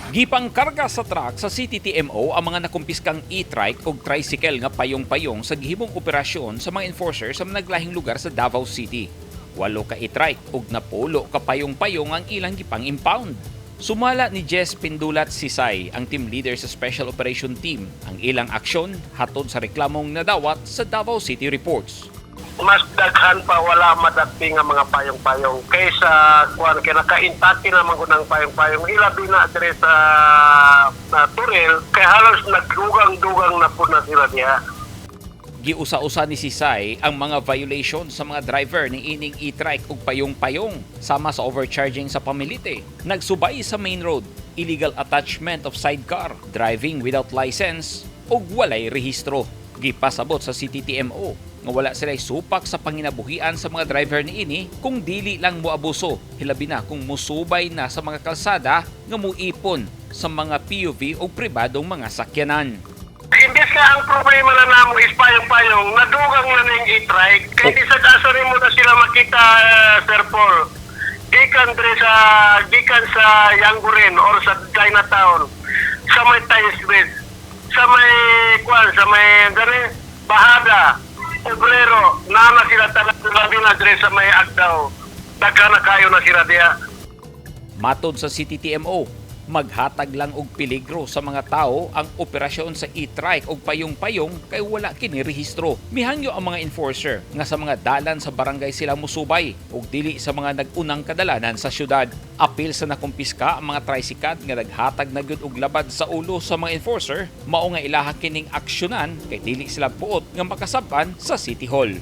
Gipang karga sa truck sa CTTMO ang mga nakumpiskang e-trike o tricycle nga payong-payong sa gihimong operasyon sa mga enforcer sa naglahing lugar sa Davao City. 8 ka e-trike ug napulo ka payong-payong ang ilang gipang impound. Sumala ni Jess Pindulat Sisay, ang team leader sa Special Operation Team, ang ilang aksyon hatod sa reklamong nadawat sa Davao City Reports. Mas daghan pa wala madagpi nga mga payong-payong kaysa kuan kay nakaintake naman ko ng payong-payong ilabi na dire sa Turel kay halos nagdugang-dugang na po na sila diha. Giusa-usa ni Sisay ang mga violation sa mga driver ni ining e-trike ug payong-payong sama sa overcharging sa pamilite, nagsubay sa main road, illegal attachment of sidecar, driving without license ug walay rehistro. Gipasabot sa CTTMO nga wala sila'y supak sa panginabuhian sa mga driver ni ini kung dili lang moabuso, hilabi na kung musubay na sa mga kalsada nga muipon sa mga PUV o pribadong mga sakyanan. Imbes ka ang problema na namo is payong-payong, nadugang na ning e-trike kay di sa kaso rin mo na sila makita, Sir Paul. Gikan sa Yanguren or sa Chinatown, sa may Taisbed, sa may Bahada, Obrero, na sila talaga na dire sa may Agdao. Daghan na kayo na sila diya. Matod sa CTTMO, maghatag lang og peligro sa mga tao ang operasyon sa e-trike og payong-payong kay wala kini rehistro. Mihangyo ang mga enforcer nga sa mga dalan sa barangay sila musubay ug dili sa mga nag-unang kadalanan sa syudad. Apil sa nakumpiska ang mga tricycad nga naghatag na gyud og labad sa ulo sa mga enforcer, mao nga ilaha kining aksyonan kay dili sila buot nga makasab-an sa City Hall.